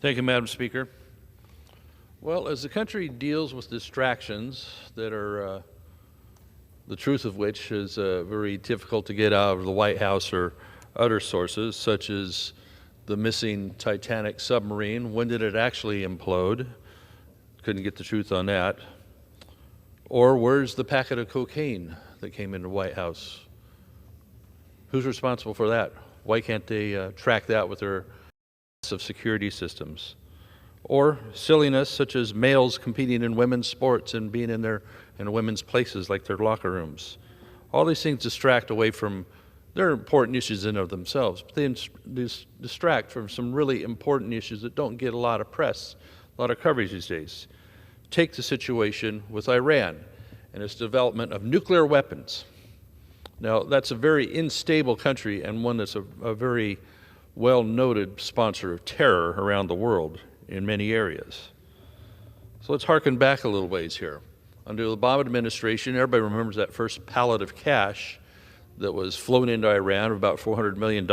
Thank you, Madam Speaker. Well, as the country deals with distractions that are the truth of which is very difficult to get out of the White House or other sources, such as the missing Titanic submarine. When did it actually implode? Couldn't get the truth on that. Or where's the packet of cocaine that came into the White House? Who's responsible for that? Why can't they track that with their of security systems? Or silliness such as males competing in women's sports and being in women's places like their locker rooms. All these things distract away from their important issues in and of themselves, but they distract from some really important issues that don't get a lot of press, a lot of coverage these days. Take the situation with Iran and its development of nuclear weapons. Now, that's a very unstable country and one that's a very well-noted sponsor of terror around the world in many areas. So let's harken back a little ways here. Under the Obama administration, everybody remembers that first pallet of cash that was flown into Iran of about $400 million,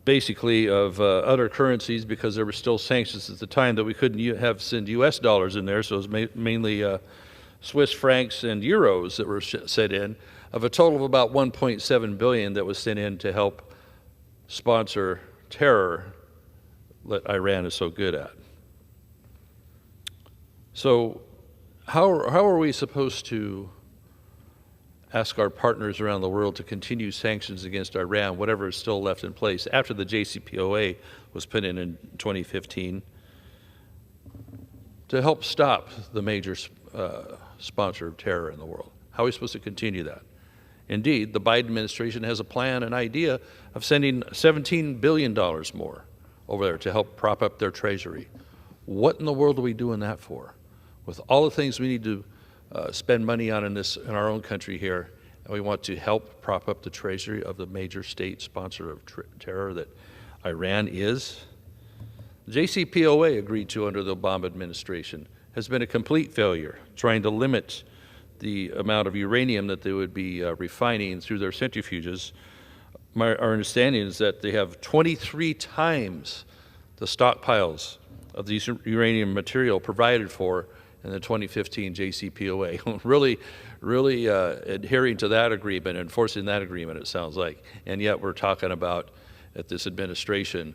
basically of other currencies, because there were still sanctions at the time that we couldn't send US dollars in there, so it was mainly Swiss francs and euros that were sent in, of a total of about 1.7 billion that was sent in to help sponsor terror that Iran is so good at. So how are we supposed to ask our partners around the world to continue sanctions against Iran, whatever is still left in place, after the JCPOA was put in 2015, to help stop the major sponsor of terror in the world? How are we supposed to continue that? Indeed, the Biden administration has a plan, an idea of sending $17 billion more over there to help prop up their treasury. What in the world are we doing that for? With all the things we need to spend money on in our own country here, and we want to help prop up the treasury of the major state sponsor of terror that Iran is. The JCPOA, agreed to under the Obama administration, has been a complete failure, trying to limit the amount of uranium that they would be refining through their centrifuges. Our understanding is that they have 23 times the stockpiles of these uranium material provided for in the 2015 JCPOA. really adhering to that agreement, enforcing that agreement, it sounds like. And yet we're talking about, at this administration,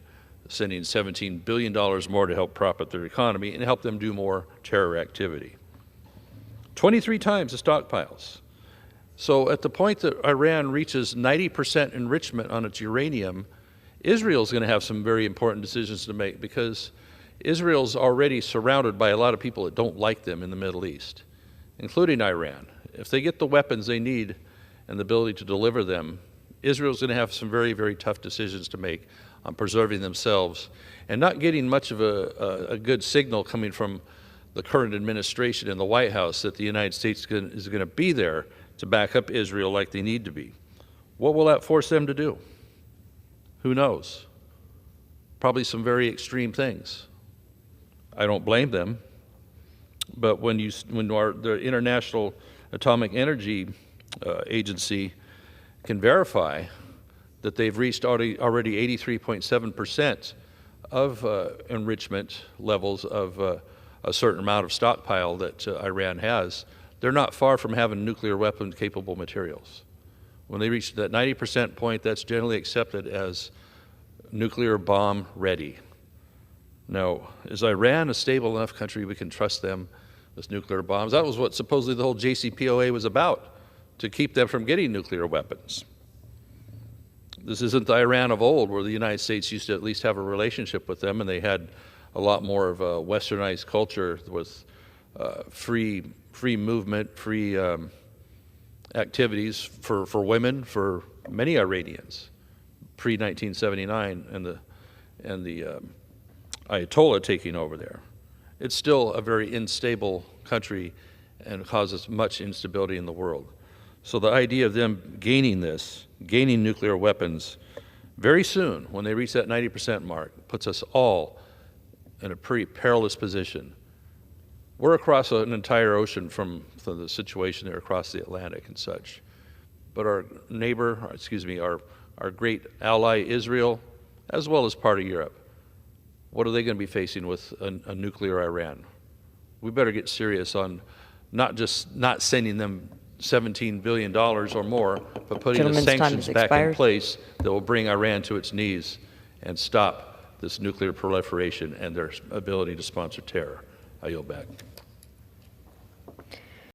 sending $17 billion more to help prop up their economy and help them do more terror activity. 23 times the stockpiles. So at the point that Iran reaches 90% enrichment on its uranium, Israel's going to have some very important decisions to make, because Israel's already surrounded by a lot of people that don't like them in the Middle East, including Iran. If they get the weapons they need and the ability to deliver them, Israel's going to have some very, very tough decisions to make on preserving themselves and not getting much of a good signal coming from the current administration in the White House that the United States is going to be there to back up Israel like they need to be. What will that force them to do? Who knows? Probably some very extreme things. I don't blame them, but when the International Atomic Energy Agency can verify that they've reached already 83.7% of enrichment levels of a certain amount of stockpile that Iran has, they're not far from having nuclear weapon capable materials. When they reach that 90% point, that's generally accepted as nuclear bomb ready. Now, is Iran a stable enough country we can trust them with nuclear bombs? That was what supposedly the whole JCPOA was about, to keep them from getting nuclear weapons. This isn't the Iran of old, where the United States used to at least have a relationship with them, and they had a lot more of a westernized culture with free movement, free activities for women, for many Iranians, pre-1979 and the Ayatollah taking over there. It's still a very unstable country and causes much instability in the world. So the idea of them gaining nuclear weapons very soon, when they reach that 90% mark, puts us all in a pretty perilous position. We're across an entire ocean from the situation there across the Atlantic and such. But our neighbor, our great ally Israel, as well as part of Europe. What are they going to be facing with a nuclear Iran? We better get serious on not just not sending them $17 billion or more, but putting the sanctions back in place that will bring Iran to its knees and stop this nuclear proliferation and their ability to sponsor terror. I yield back.